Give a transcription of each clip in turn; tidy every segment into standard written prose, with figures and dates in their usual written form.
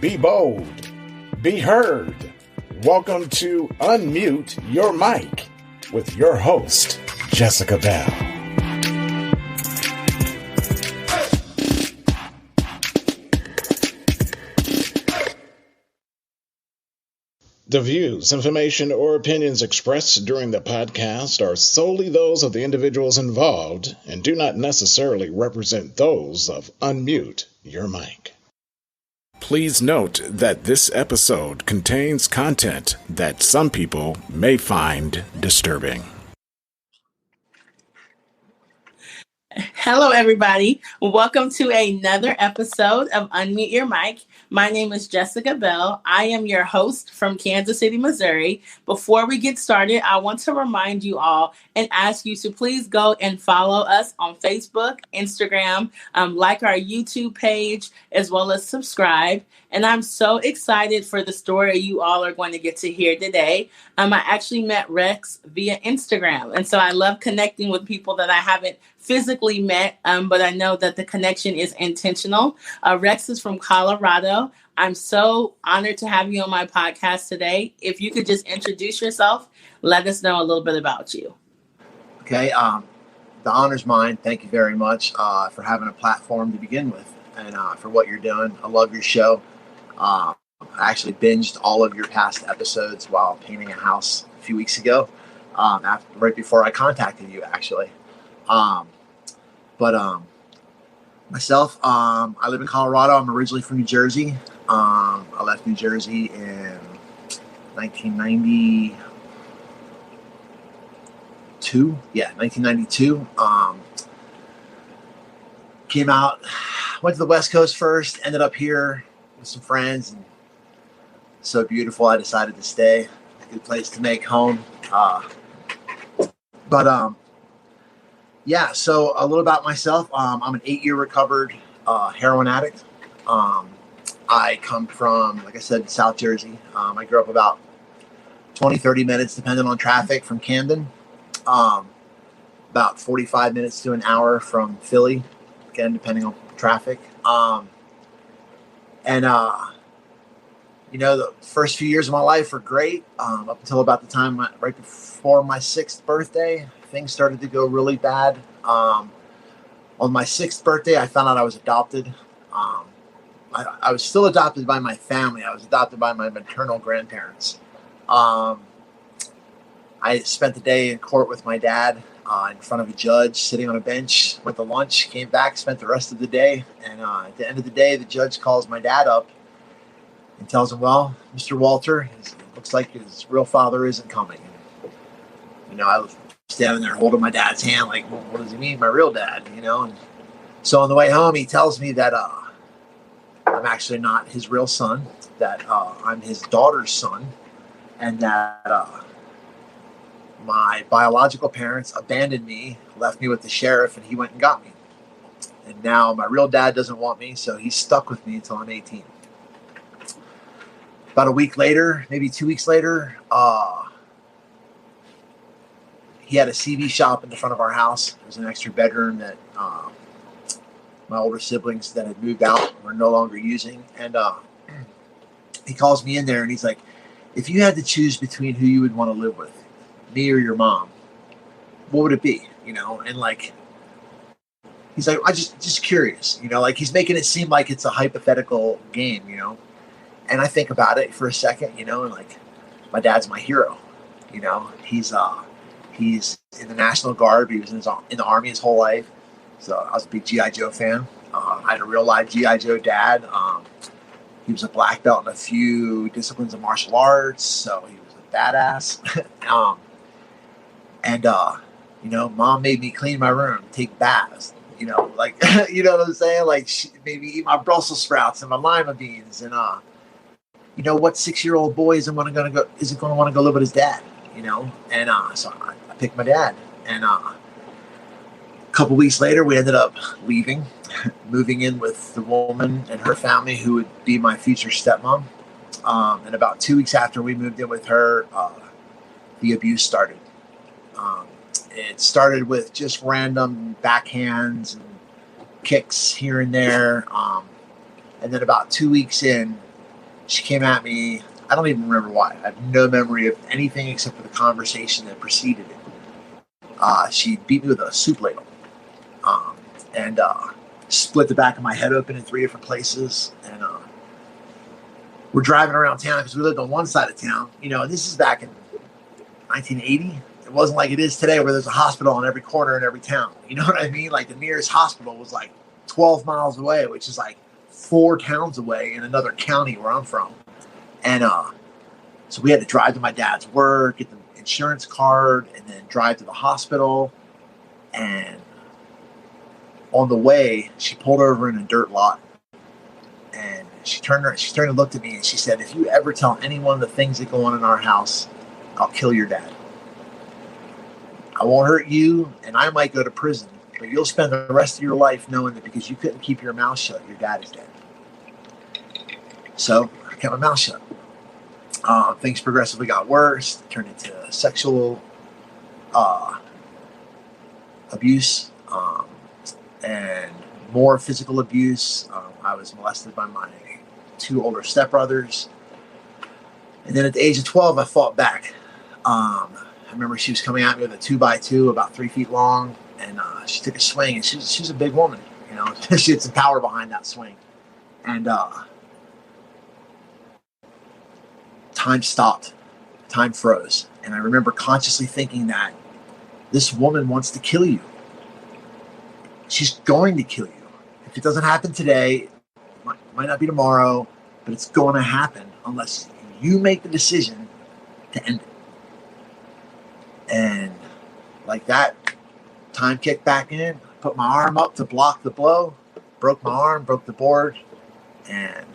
Be bold. Be heard. Welcome to Unmute Your Mic with your host, Jessica Bell. The views, information, or opinions expressed during the podcast are solely those of the individuals involved and do not necessarily represent those of Unmute Your Mic. Please note that this episode contains content that some people may find disturbing. Hello, everybody. Welcome to another episode of Unmute Your Mic. My name is Jessica Bell. I am your host from Kansas City, Missouri. Before we get started, I want to remind you all and ask you to please go and follow us on Facebook, Instagram, like our YouTube page, as well as subscribe. And I'm so excited for the story you all are going to get to hear today. I actually met Rex via Instagram. And so I love connecting with people that I haven't physically met, but I know that the connection is intentional. Rex is from Colorado. I'm so honored to have you on my podcast today. If you could just introduce yourself, let us know a little bit about you. Okay, the honor's mine. Thank you very much for having a platform to begin with and for what you're doing. I love your show. I actually binged all of your past episodes while painting a house a few weeks ago, right before I contacted you, actually. Myself, I live in Colorado. I'm originally from New Jersey. I left New Jersey in 1992. Yeah, 1992. Came out, went to the West Coast first, ended up here with some friends, and so beautiful. I decided to stay. A good place to make home. Yeah, so a little about myself. I'm an 8-year recovered heroin addict. I come from, like I said, South Jersey. I grew up about 20, 30 minutes, depending on traffic, from Camden. About 45 minutes to an hour from Philly, again, depending on traffic. The first few years of my life were great, up until about the time right before my 6th birthday. Things started to go really bad. On my 6th birthday, I found out I was adopted. I was still adopted by my family. I was adopted by my maternal grandparents. I spent the day in court with my dad in front of a judge, sitting on a bench, went to lunch, came back, spent the rest of the day. And at the end of the day, the judge calls my dad up and tells him, well, Mr. Walter, it looks like his real father isn't coming. I was standing there holding my dad's hand like, well, what does he mean, my real dad? And so on the way home, he tells me that I'm actually not his real son, that I'm his daughter's son, and that my biological parents abandoned me, left me with the sheriff, and he went and got me. And now my real dad doesn't want me, so he's stuck with me until I'm 18. About a week later, maybe 2 weeks later, he had a CV shop in the front of our house. There was an extra bedroom that my older siblings that had moved out were no longer using. And he calls me in there and he's like, if you had to choose between who you would want to live with, me or your mom, what would it be? And like, he's like, I just curious, like he's making it seem like it's a hypothetical game, And I think about it for a second, and like, my dad's my hero, He's in the National Guard. He was in the Army his whole life. So I was a big G.I. Joe fan. I had a real live G.I. Joe dad. He was a black belt in a few disciplines of martial arts. So he was a badass. Mom made me clean my room, take baths. You know what I'm saying? Like, maybe eat my Brussels sprouts and my lima beans. And, what 6-year-old boy isn't going to want to go live with his dad? And so I picked my dad, and a couple weeks later we ended up leaving, moving in with the woman and her family who would be my future stepmom. And about 2 weeks after we moved in with her, the abuse started. It started with just random backhands and kicks here and there, and then about 2 weeks in, She came at me. I don't even remember why. I have no memory of anything except for the conversation that preceded it. She beat me with a soup ladle and split the back of my head open in 3 different places. And we're driving around town because we lived on one side of town. You know, this is back in 1980. It wasn't like it is today where there's a hospital on every corner in every town. You know what I mean? Like the nearest hospital was like 12 miles away, which is like 4 towns away in another county where I'm from. And so we had to drive to my dad's work, get the insurance card, and then drive to the hospital. And on the way, she pulled over in a dirt lot. And she turned and looked at me and she said, "If you ever tell anyone the things that go on in our house, I'll kill your dad. I won't hurt you, and I might go to prison, but you'll spend the rest of your life knowing that because you couldn't keep your mouth shut, your dad is dead." So I kept my mouth shut. Things progressively got worse, turned into sexual abuse and more physical abuse. I was molested by my 2 older stepbrothers. And then at the age of 12, I fought back. I remember she was coming at me with a 2x2 about 3 feet long, and she took a swing, and she's a big woman, you know. She had some power behind that swing. And time stopped. Time froze. And I remember consciously thinking that this woman wants to kill you. She's going to kill you. If it doesn't happen today, it might not be tomorrow, but it's going to happen unless you make the decision to end it. And like that, time kicked back in, put my arm up to block the blow, broke my arm, broke the board, and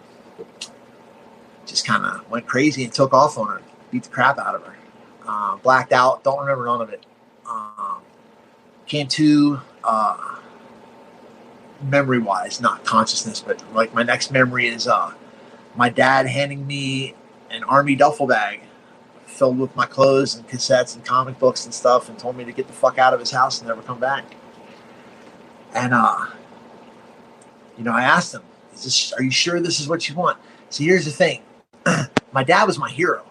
just kind of went crazy and took off on her, beat the crap out of her. Blacked out, don't remember none of it. Came to memory-wise, not consciousness, but like my next memory is my dad handing me an army duffel bag filled with my clothes and cassettes and comic books and stuff, and told me to get the fuck out of his house and never come back. And you know, I asked him, "Are you sure this is what you want?" So here's the thing. My dad was my hero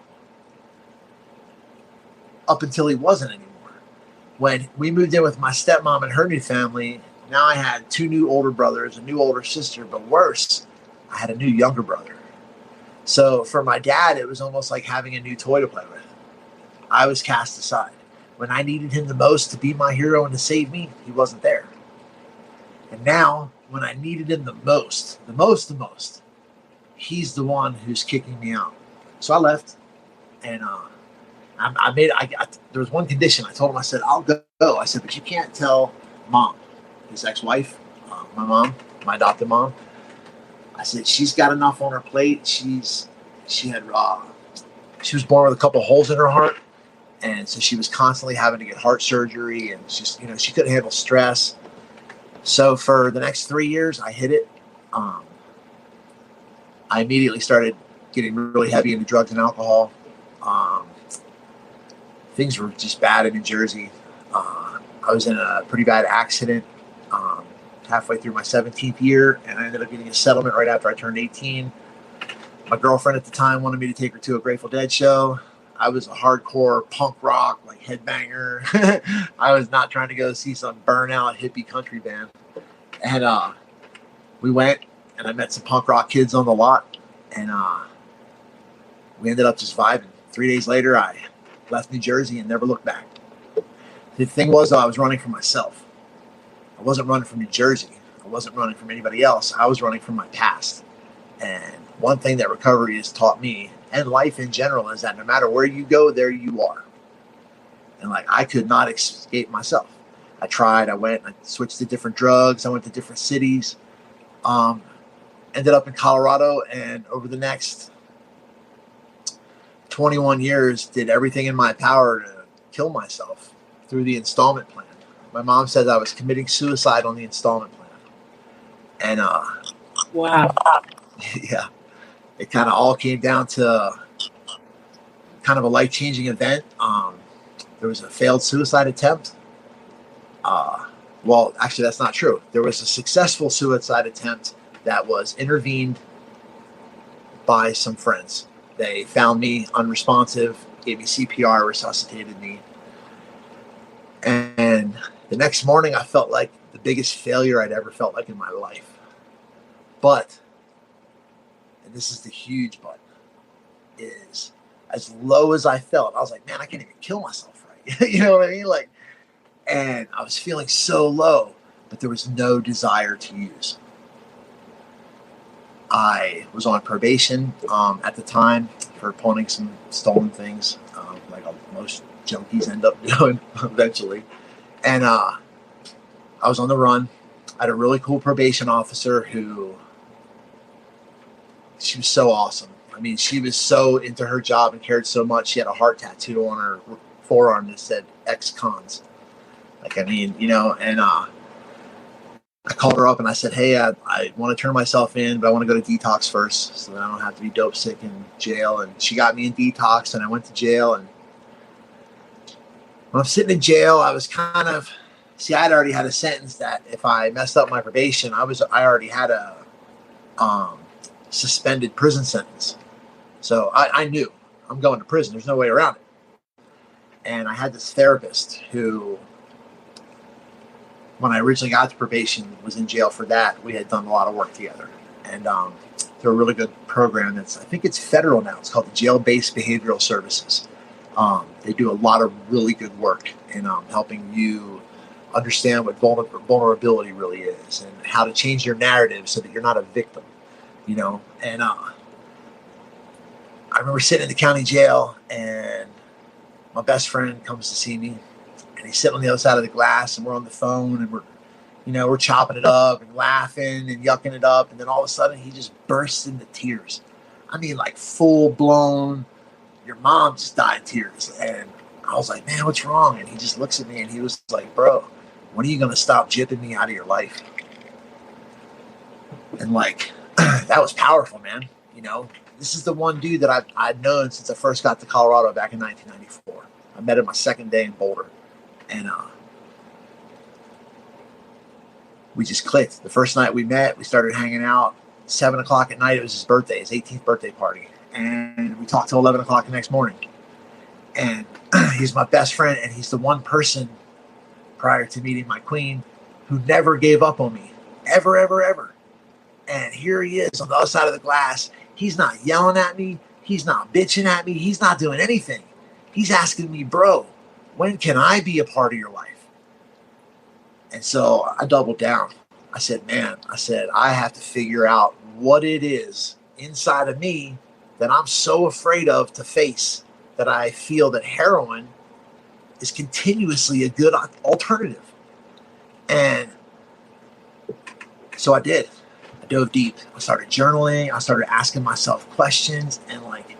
up until he wasn't anymore. When we moved in with my stepmom and her new family, now I had 2 new older brothers, a new older sister, but worse, I had a new younger brother. So for my dad, it was almost like having a new toy to play with. I was cast aside. When I needed him the most to be my hero and to save me, he wasn't there. And now, when I needed him the most, he's the one who's kicking me out. So I left, and there was one condition. I told him, I said, "I'll go." I said, "But you can't tell Mom," his ex-wife, my mom, my adopted mom. I said, "She's got enough on her plate. She was born with a couple holes in her heart, and so she was constantly having to get heart surgery, and she's, you know, she couldn't handle stress." So for the next 3 years, I hid it. I immediately started getting really heavy into drugs and alcohol. Things were just bad in New Jersey. I was in a pretty bad accident halfway through my 17th year, and I ended up getting a settlement right after I turned 18. My girlfriend at the time wanted me to take her to a Grateful Dead show. I was a hardcore punk rock, like headbanger. I was not trying to go see some burnout hippie country band. And we went, and I met some punk rock kids on the lot, and we ended up just vibing. 3 days later, I left New Jersey and never looked back. The thing was, though, I was running from myself. I wasn't running from New Jersey. I wasn't running from anybody else. I was running from my past. And one thing that recovery has taught me, and life in general, is that no matter where you go, there you are. And like, I could not escape myself. I tried, I went, I switched to different drugs. I went to different cities. Ended up in Colorado, and over the next 21 years, did everything in my power to kill myself through the installment plan. My mom said I was committing suicide on the installment plan. And wow. Yeah, it kind of all came down to kind of a life-changing event. There was a failed suicide attempt. Well, actually, that's not true. There was a successful suicide attempt that was intervened by some friends. They found me unresponsive, gave me CPR, resuscitated me. And the next morning, I felt like the biggest failure I'd ever felt like in my life. But, and this is the huge but, is as low as I felt, I was like, man, I can't even kill myself, right? You know what I mean? Like, and I was feeling so low, but there was no desire to use. I was on probation at the time for pawning some stolen things, like most junkies end up doing eventually. And I was on the run. I had a really cool probation officer who, she was so awesome. I mean, she was so into her job and cared so much. She had a heart tattoo on her forearm that said ex-cons. Like, I mean, you know, and I called her up and I said, hey, I want to turn myself in, but I want to go to detox first so that I don't have to be dope sick in jail. And she got me in detox and I went to jail. And when I'm sitting in jail, I was kind of, see, I'd already had a sentence that if I messed up my probation, I already had a suspended prison sentence. So I knew I'm going to prison. There's no way around it. And I had this therapist who, when I originally got to probation, was in jail for that. We had done a lot of work together. And they're a really good program. I think it's federal now. It's called the Jail-Based Behavioral Services. They do a lot of really good work in helping you understand what vulnerability really is and how to change your narrative so that you're not a victim, you know. And I remember sitting in the county jail and my best friend comes to see me. And he's sitting on the other side of the glass and we're on the phone and we're chopping it up and laughing and yucking it up. And then all of a sudden he just bursts into tears. I mean, like full blown, your mom just died in tears. And I was like, man, what's wrong? And he just looks at me and he was like, bro, when are you going to stop jipping me out of your life? And like, that was powerful, man. You know, this is the one dude that I'd known since I first got to Colorado back in 1994. I met him my second day in Boulder. And we just clicked. The first night we met, we started hanging out. 7 o'clock at night, it was his birthday, his 18th birthday party. And we talked till 11 o'clock the next morning. And he's my best friend, and he's the one person prior to meeting my queen who never gave up on me. Ever, ever, ever. And here he is on the other side of the glass. He's not yelling at me. He's not bitching at me. He's not doing anything. He's asking me, bro, when can I be a part of your life? And so I doubled down. I said, man, I have to figure out what it is inside of me that I'm so afraid of to face, that I feel that heroin is continuously a good alternative. And so I did. I dove deep. I started journaling. I started asking myself questions. And like,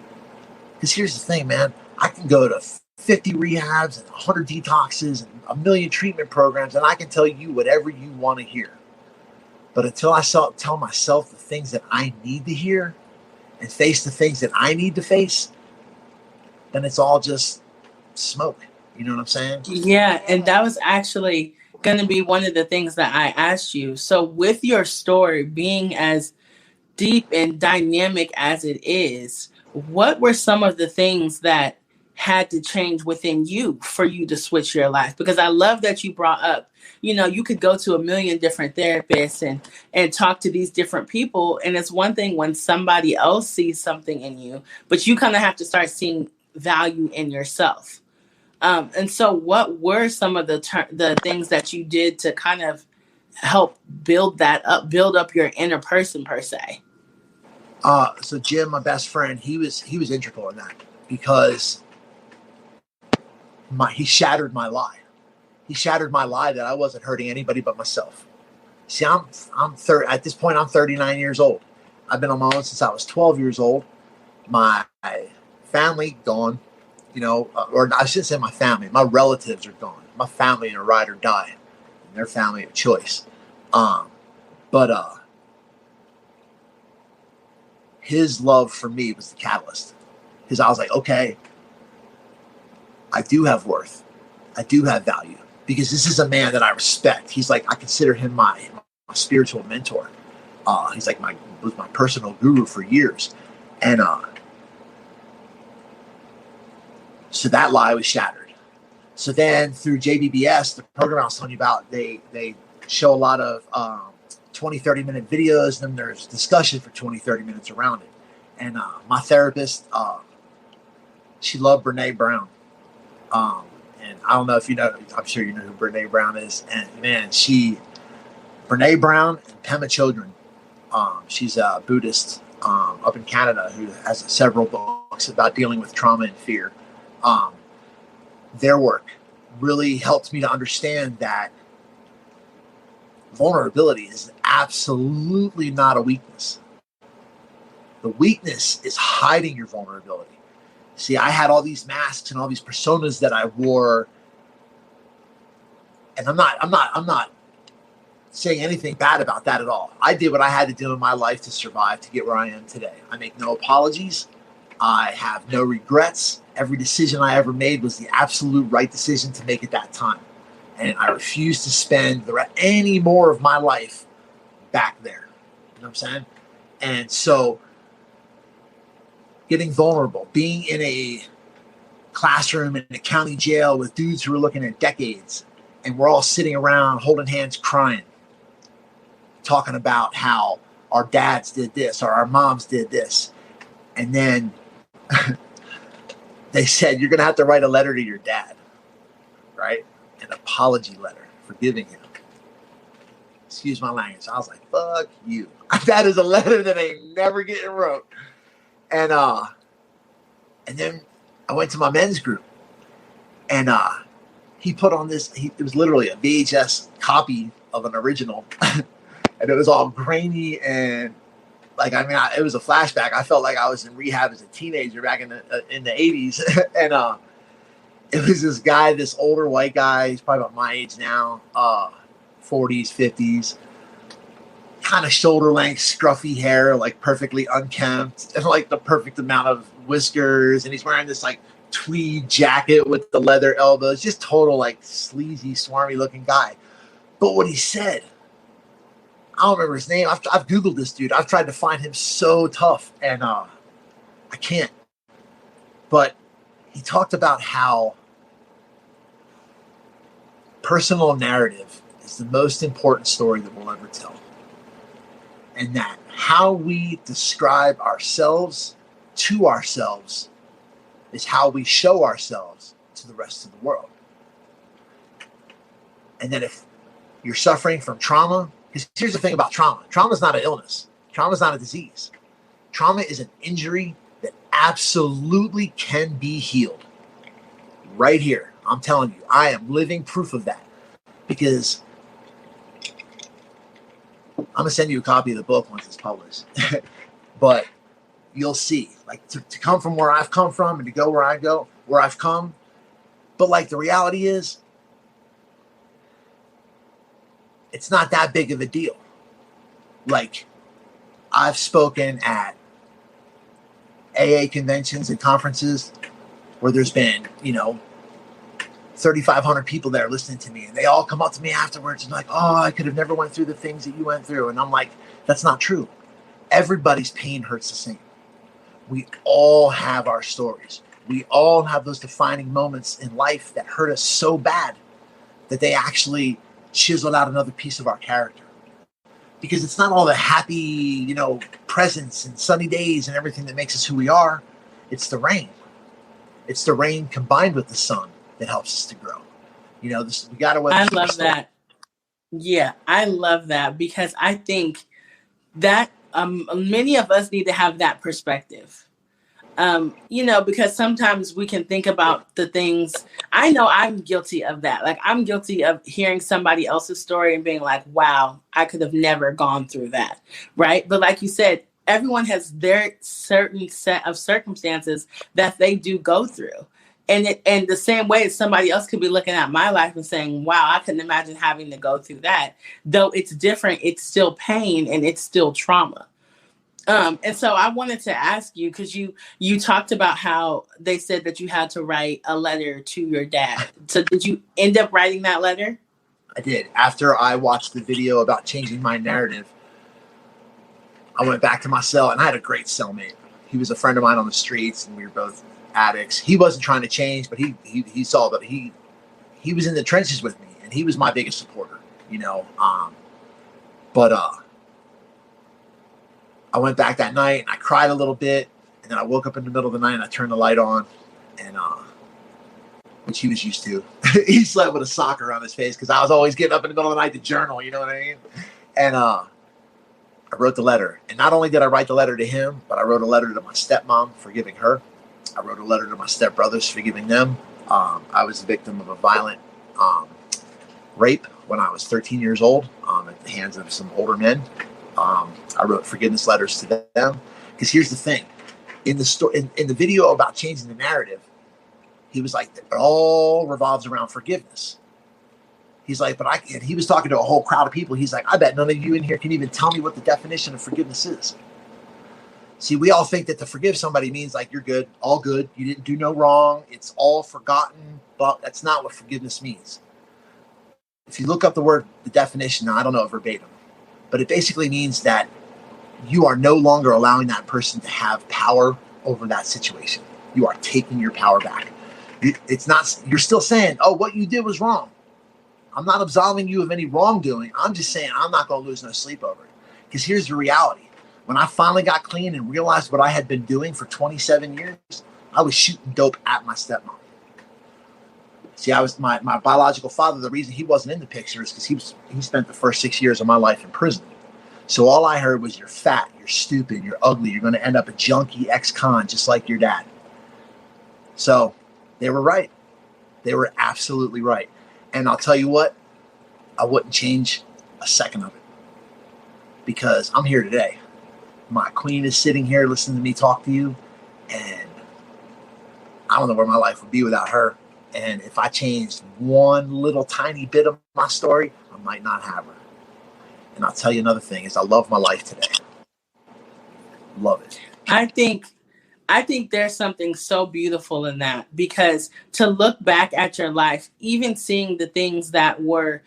because here's the thing, man, I can go to 50 rehabs and 100 detoxes and a million treatment programs, and I can tell you whatever you want to hear. But until I tell myself the things that I need to hear and face the things that I need to face, then it's all just smoke. You know what I'm saying? Yeah, and that was actually going to be one of the things that I asked you. So with your story being as deep and dynamic as it is, what were some of the things that had to change within you for you to switch your life? Because I love that you brought up, you know, you could go to a million different therapists and talk to these different people. And it's one thing when somebody else sees something in you, but you kind of have to start seeing value in yourself. And so what were some of the things that you did to kind of help build up your inner person per se? So Jim, my best friend, he was integral in that because he shattered my lie. He shattered my lie that I wasn't hurting anybody but myself. See, at this point, I'm 39 years old. I've been on my own since I was 12 years old. My family gone, you know, or I shouldn't say my family. My relatives are gone. My family in a ride or die. And their family of choice. But his love for me was the catalyst. Because I was like, okay, I do have worth. I do have value. Because this is a man that I respect. He's like, I consider him my spiritual mentor. He's like was my personal guru for years. And so that lie was shattered. So then through JBBS, the program I was telling you about, they show a lot of 20, 30-minute videos, and then there's discussion for 20, 30 minutes around it. And my therapist, she loved Brene Brown. And I don't know if you know, I'm sure you know who Brene Brown is. And man, Brene Brown and Pema Chodron, she's a Buddhist up in Canada who has several books about dealing with trauma and fear. Their work really helped me to understand that vulnerability is absolutely not a weakness. The weakness is hiding your vulnerability. See, I had all these masks and all these personas that I wore, and I'm not saying anything bad about that at all. I did what I had to do in my life to survive to get where I am today. I make no apologies. I have no regrets. Every decision I ever made was the absolute right decision to make at that time. And I refuse to spend any more of my life back there. You know what I'm saying? And so getting vulnerable, being in a classroom in a county jail with dudes who are looking at decades, and we're all sitting around holding hands crying, talking about how our dads did this or our moms did this. And then they said, you're going to have to write a letter to your dad, right? An apology letter, forgiving him. Excuse my language. I was like, fuck you. That is a letter that ain't never getting wrote. And then I went to my men's group, and he put on this, it was literally a VHS copy of an original, and it was all grainy and like, I mean, it was a flashback. I felt like I was in rehab as a teenager back in the 80s. And it was this guy, this older white guy. He's probably about my age now, 40s, 50s, kind of shoulder length, scruffy hair, like perfectly unkempt, and like the perfect amount of whiskers. And he's wearing this like tweed jacket with the leather elbows, just total like sleazy, swarmy looking guy. But what he said, I don't remember his name. I've Googled this dude. I've tried to find him so tough, and I can't. But he talked about how personal narrative is the most important story that we'll ever tell. And that how we describe ourselves to ourselves is how we show ourselves to the rest of the world. And that if you're suffering from trauma, because here's the thing about trauma. Trauma is not an illness. Trauma is not a disease. Trauma is an injury that absolutely can be healed. Right here. I'm telling you, I am living proof of that. Because I'm going to send you a copy of the book once it's published. But you'll see. Like to come from where I've come from and to go where I've come. But like the reality is, it's not that big of a deal. Like, I've spoken at AA conventions and conferences where there's been, 3,500 people there listening to me, and they all come up to me afterwards and like, oh, I could have never went through the things that you went through. And I'm like, that's not true. Everybody's pain hurts the same. We all have our stories. We all have those defining moments in life that hurt us so bad that they actually chiseled out another piece of our character. Because it's not all the happy, presents and sunny days and everything that makes us who we are. It's the rain. It's the rain combined with the sun that helps us to grow. We got to. I love that. Yeah, I love that, because I think that many of us need to have that perspective. Because sometimes we can think about the things. I know I'm guilty of that. Like, I'm guilty of hearing somebody else's story and being like, wow, I could have never gone through that. Right. But like you said, everyone has their certain set of circumstances that they do go through. And the same way somebody else could be looking at my life and saying, wow, I couldn't imagine having to go through that. Though it's different, it's still pain and it's still trauma. And so I wanted to ask you, because you talked about how they said that you had to write a letter to your dad. So did you end up writing that letter? I did. After I watched the video about changing my narrative, I went back to my cell, and I had a great cellmate. he was a friend of mine on the streets, and we were both addicts. He wasn't trying to change, but he saw that he was in the trenches with me, and he was my biggest supporter, you know. But I went back that night and I cried a little bit, and then I woke up in the middle of the night and I turned the light on, and which he was used to. He slept with a sock around his face because I was always getting up in the middle of the night to journal, you know what I mean? And I wrote the letter. And not only did I write the letter to him, but I wrote a letter to my stepmom, forgiving her. I wrote a letter to my stepbrothers, forgiving them. I was the victim of a violent rape when I was 13 years old at the hands of some older men. I wrote forgiveness letters to them. Because here's the thing. In the story, in the video about changing the narrative, he was like, it all revolves around forgiveness. He's like, and he was talking to a whole crowd of people. He's like, I bet none of you in here can even tell me what the definition of forgiveness is. See, we all think that to forgive somebody means like you're good, all good. You didn't do no wrong. It's all forgotten. But that's not what forgiveness means. If you look up the definition, now I don't know it verbatim, but it basically means that you are no longer allowing that person to have power over that situation. You are taking your power back. It's not, you're still saying, oh, what you did was wrong. I'm not absolving you of any wrongdoing. I'm just saying I'm not going to lose no sleep over it. Because here's the reality. When I finally got clean and realized what I had been doing for 27 years, I was shooting dope at my stepmom. See, I was my biological father. The reason he wasn't in the picture is because he spent the first 6 years of my life in prison. So all I heard was, you're fat, you're stupid, you're ugly, you're going to end up a junkie ex-con just like your dad. So they were right. They were absolutely right. And I'll tell you what, I wouldn't change a second of it because I'm here today. My queen is sitting here listening to me talk to you, and I don't know where my life would be without her. And if I changed one little tiny bit of my story, I might not have her. And I'll tell you another thing is I love my life today. Love it. I think there's something so beautiful in that, because to look back at your life, even seeing the things that were,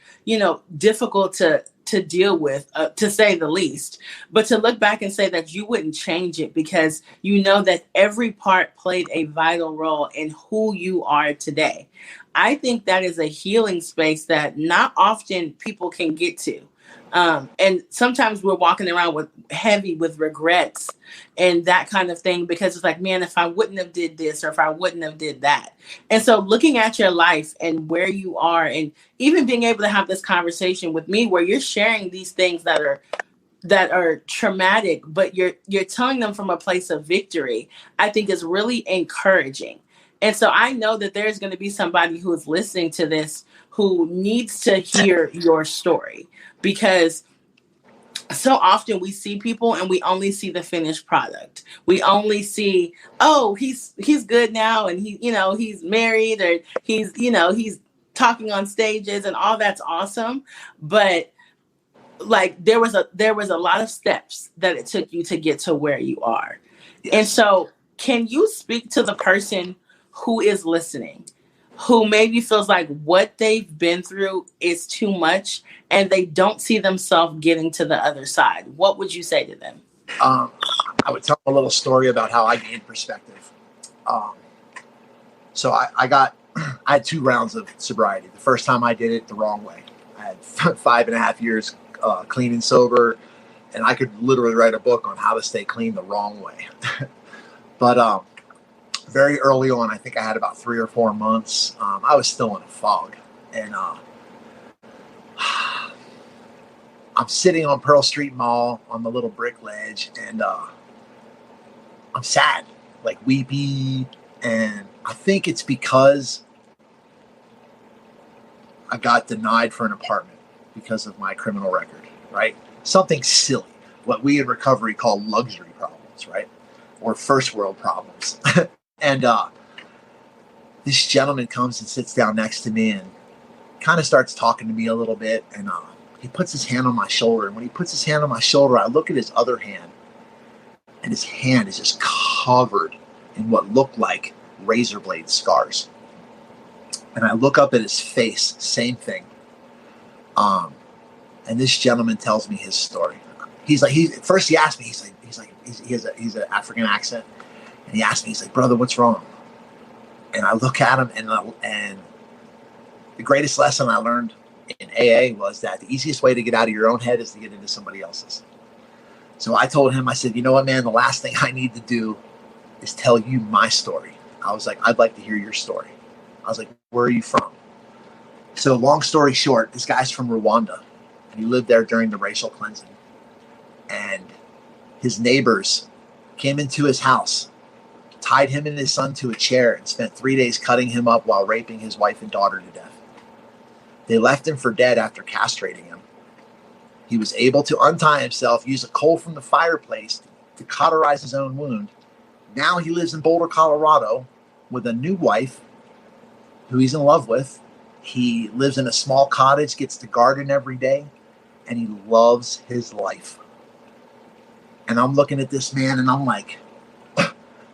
difficult to deal with, to say the least, but to look back and say that you wouldn't change it because you know that every part played a vital role in who you are today. I think that is a healing space that not often people can get to. And sometimes we're walking around heavy with regrets and that kind of thing, because it's like, man, if I wouldn't have did this or if I wouldn't have did that. And so looking at your life and where you are, and even being able to have this conversation with me where you're sharing these things that are traumatic, but you're telling them from a place of victory, I think is really encouraging. And so I know that there's going to be somebody who is listening to this who needs to hear your story, because so often we see people and we only see the finished product. We only see, oh, he's good now, and he's married, or he's talking on stages, and all that's awesome. But like there was a lot of steps that it took you to get to where you are. Yes. And so can you speak to the person who is listening, who maybe feels like what they've been through is too much and they don't see themselves getting to the other side? What would you say to them? I would tell them a little story about how I gained perspective. So I had 2 rounds of sobriety. The first time I did it the wrong way. I had 5.5 years clean and sober, and I could literally write a book on how to stay clean the wrong way. But very early on, I think I had about 3 or 4 months. I was still in a fog, and I'm sitting on Pearl Street Mall on the little brick ledge, and I'm sad, like weepy, and I think it's because I got denied for an apartment because of my criminal record, right? Something silly, what we in recovery call luxury problems, right? Or first world problems. And this gentleman comes and sits down next to me and kind of starts talking to me a little bit. And he puts his hand on my shoulder. And when he puts his hand on my shoulder, I look at his other hand. And his hand is just covered in what looked like razor blade scars. And I look up at his face, same thing. And this gentleman tells me his story. He's like, first he asked me, he's an African accent. And he asked me, he's like, brother, what's wrong? And I look at him, and the greatest lesson I learned in AA was that the easiest way to get out of your own head is to get into somebody else's. So I told him, I said, you know what, man, the last thing I need to do is tell you my story. I was like, I'd like to hear your story. I was like, where are you from? So long story short, this guy's from Rwanda, and he lived there during the racial cleansing. And his neighbors came into his house, tied him and his son to a chair, and spent 3 days cutting him up while raping his wife and daughter to death. They left him for dead after castrating him. He was able to untie himself, use a coal from the fireplace to cauterize his own wound. Now he lives in Boulder, Colorado, with a new wife who he's in love with. He lives in a small cottage, gets to garden every day, and he loves his life. And I'm looking at this man, and I'm like, I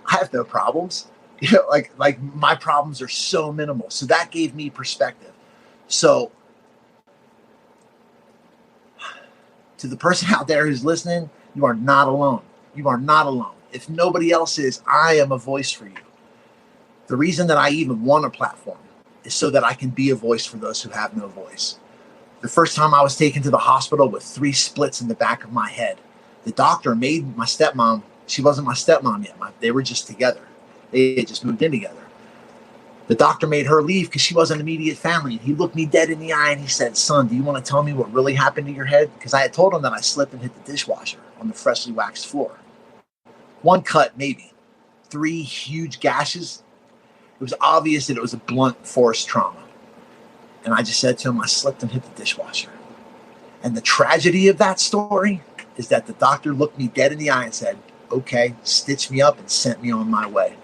have no problems. You know, like my problems are so minimal. So that gave me perspective. So to the person out there who's listening, you are not alone. You are not alone. If nobody else is, I am a voice for you. The reason that I even want a platform is so that I can be a voice for those who have no voice. The first time I was taken to the hospital with 3 splits in the back of my head, the doctor made my stepmom, she wasn't my stepmom yet. They were just together. They had just moved in together. The doctor made her leave because she wasn't immediate family. And he looked me dead in the eye and he said, son, do you want to tell me what really happened to your head? Because I had told him that I slipped and hit the dishwasher on the freshly waxed floor. 1 cut, maybe. 3 huge gashes. It was obvious that it was a blunt force trauma. And I just said to him, I slipped and hit the dishwasher. And the tragedy of that story is that the doctor looked me dead in the eye and said, okay, stitched me up and sent me on my way.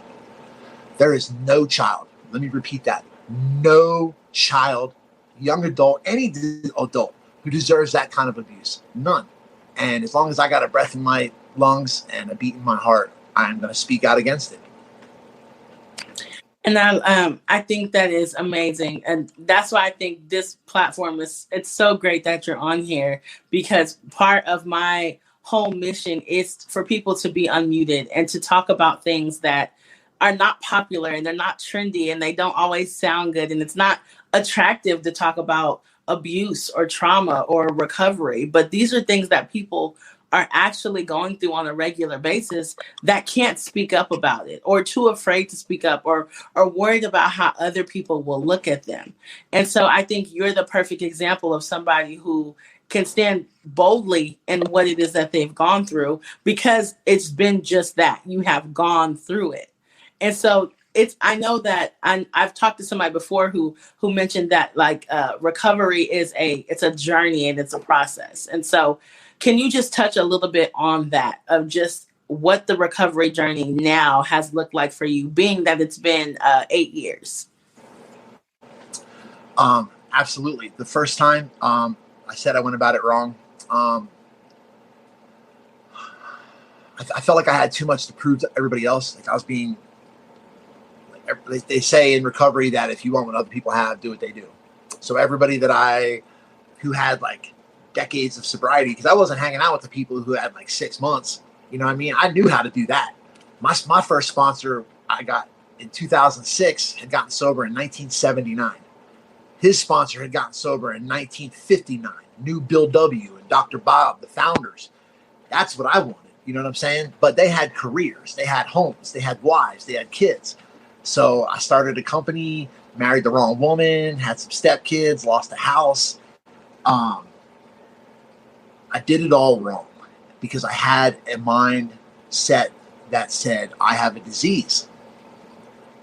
There is no child. Let me repeat that. No child, young adult, any adult who deserves that kind of abuse. None. And as long as I got a breath in my lungs and a beat in my heart, I'm going to speak out against it. And I think that is amazing. And that's why I think this platform it's so great that you're on here, because part of my whole mission is for people to be unmuted and to talk about things that are not popular and they're not trendy and they don't always sound good. And it's not attractive to talk about abuse or trauma or recovery. But these are things that people are actually going through on a regular basis that can't speak up about it, or too afraid to speak up, or worried about how other people will look at them. And so I think you're the perfect example of somebody who can stand boldly in what it is that they've gone through, because it's been just that. You have gone through it. And so I know that I've talked to somebody before who mentioned that recovery it's a journey and it's a process. And so can you just touch a little bit on that, of just what the recovery journey now has looked like for you, being that it's been 8 years? Absolutely. The first time I said I went about it wrong. I felt like I had too much to prove to everybody else. Like I was being, they say in recovery that if you want what other people have, do what they do. So everybody who had like decades of sobriety, because I wasn't hanging out with the people who had like 6 months. You know what I mean? I knew how to do that. My first sponsor I got in 2006 had gotten sober in 1979. His sponsor had gotten sober in 1959. Knew Bill W. and Dr. Bob, the founders. That's what I wanted. You know what I'm saying? But they had careers. They had homes. They had wives. They had kids. So I started a company, married the wrong woman, had some stepkids, lost a house. I did it all wrong because I had a mindset that said I have a disease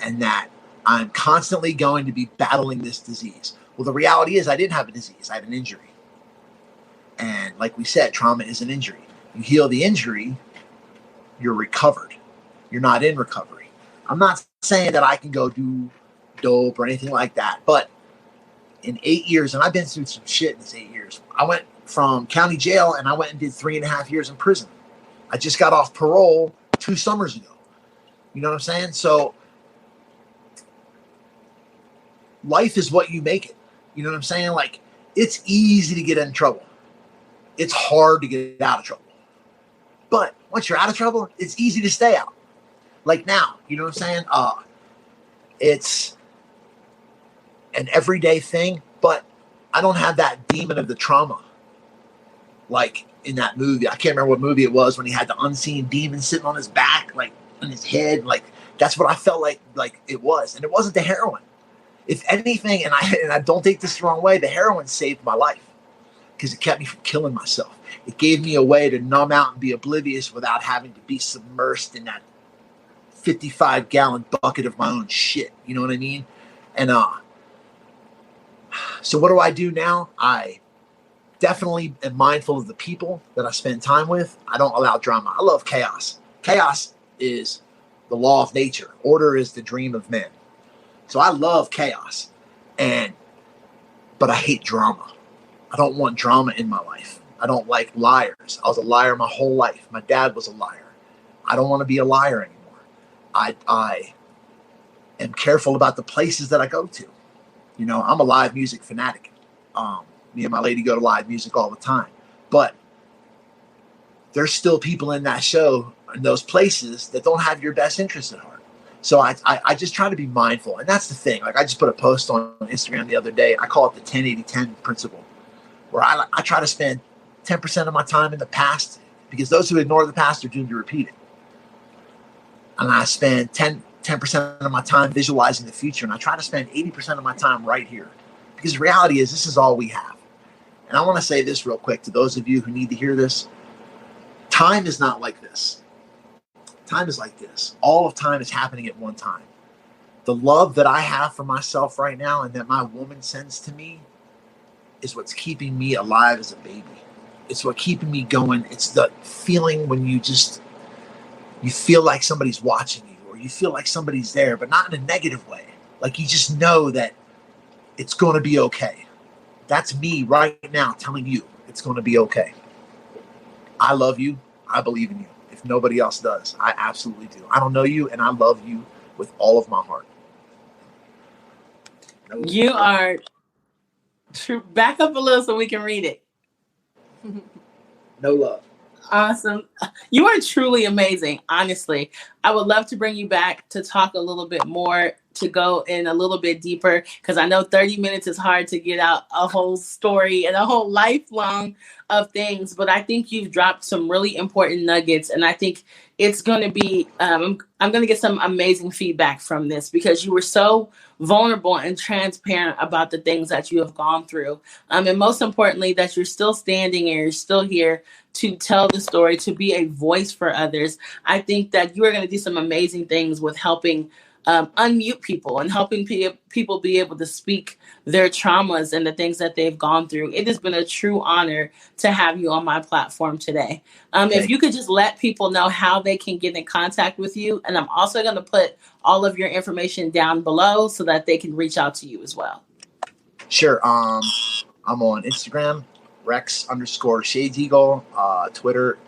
and that I'm constantly going to be battling this disease. Well, the reality is I didn't have a disease. I had an injury. And like we said, trauma is an injury. You heal the injury, you're recovered. You're not in recovery. I'm not saying that I can go do dope or anything like that, but in 8 years, and I've been through some shit in this 8 years, I went from county jail and I went and did 3.5 years in prison. I just got off parole 2 summers ago. You know what I'm saying? So life is what you make it. You know what I'm saying? Like, it's easy to get in trouble. It's hard to get out of trouble. But once you're out of trouble, it's easy to stay out. like now, you know what I'm saying? It's an everyday thing, but I don't have that demon of the trauma like in that movie. I can't remember what movie it was when he had the unseen demon sitting on his back, like on his head. Like that's what I felt like it was, and it wasn't the heroin. If anything, and I don't take this the wrong way, the heroin saved my life because it kept me from killing myself. It gave me a way to numb out and be oblivious without having to be submersed in that 55-gallon bucket of my own shit. You know what I mean? And so what do I do now? I definitely am mindful of the people that I spend time with. I don't allow drama. I love chaos. Chaos is the law of nature. Order is the dream of men. So I love chaos, but I hate drama. I don't want drama in my life. I don't like liars. I was a liar my whole life. My dad was a liar. I don't want to be a liar anymore. I am careful about the places that I go to. You know, I'm a live music fanatic. Me and my lady go to live music all the time. But there's still people in that show, in those places, that don't have your best interests at heart. So I just try to be mindful. And that's the thing. Like I just put a post on Instagram the other day. I call it the 10-80-10 principle, where I try to spend 10% of my time in the past, because those who ignore the past are doomed to repeat it. And I spend 10% of my time visualizing the future. And I try to spend 80% of my time right here, because the reality is this is all we have. And I want to say this real quick to those of you who need to hear this. Time is not like this. Time is like this. All of time is happening at one time. The love that I have for myself right now and that my woman sends to me is what's keeping me alive as a baby. It's what's keeping me going. It's the feeling when you feel like somebody's watching you, or you feel like somebody's there, but not in a negative way. Like you just know that it's going to be okay. That's me right now telling you it's going to be okay. I love you. I believe in you. If nobody else does, I absolutely do. I don't know you, and I love you with all of my heart. You are true. Back up a little so we can read it. No love. Awesome. You are truly amazing. Honestly, I would love to bring you back to talk a little bit more, to go in a little bit deeper, because I know 30 minutes is hard to get out a whole story and a whole lifelong of things. But I think you've dropped some really important nuggets, and I think it's going to be, I'm going to get some amazing feedback from this, because you were so vulnerable and transparent about the things that you have gone through. And most importantly, that you're still standing and you're still here to tell the story, to be a voice for others. I think that you are going to do some amazing things with helping unmute people and helping people be able to speak their traumas and the things that they've gone through. It has been a true honor to have you on my platform today. If you could just let people know how they can get in contact with you. And I'm also going to put all of your information down below so that they can reach out to you as well. Sure. I'm on Instagram, Rex_Shadeseagle, Twitter,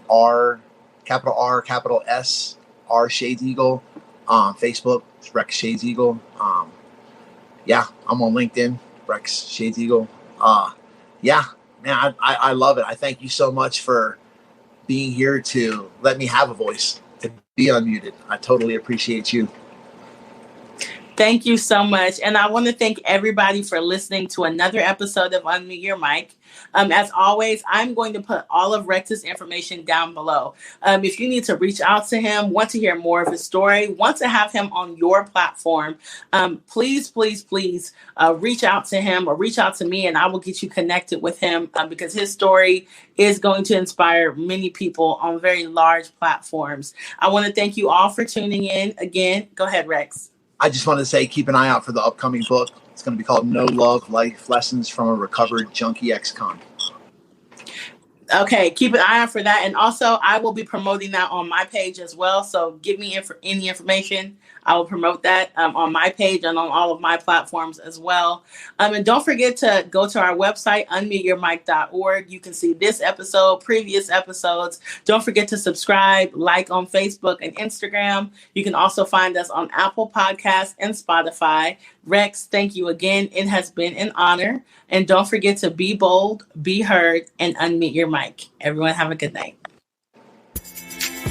capital S, R Shadeseagle, Facebook, Rex Shadeseagle. Yeah, I'm on LinkedIn, Rex Shadeseagle. Yeah, man, I love it. I thank you so much for being here to let me have a voice, to be unmuted. I totally appreciate you. Thank you so much. And I want to thank everybody for listening to another episode of Unmute Your Mic. As always, I'm going to put all of Rex's information down below. If you need to reach out to him, want to hear more of his story, want to have him on your platform, please reach out to him or reach out to me, and I will get you connected with him, because his story is going to inspire many people on very large platforms. I want to thank you all for tuning in. Again, go ahead, Rex. I just want to say, keep an eye out for the upcoming book. It's going to be called No Love, Life Lessons from a Recovered Junkie Ex-Con. Okay, keep an eye out for that. And also, I will be promoting that on my page as well. So give me any information. I will promote that on my page and on all of my platforms as well. And don't forget to go to our website, unmuteyourmic.org. You can see this episode, previous episodes. Don't forget to subscribe, like on Facebook and Instagram. You can also find us on Apple Podcasts and Spotify. Rex, thank you again. It has been an honor. And don't forget to be bold, be heard, and unmute your mic. Everyone have a good night.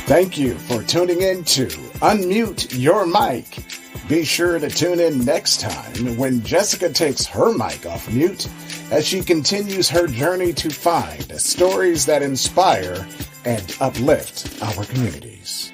Thank you for tuning in to Unmute Your Mic. Be sure to tune in next time when Jessica takes her mic off mute as she continues her journey to find stories that inspire and uplift our communities.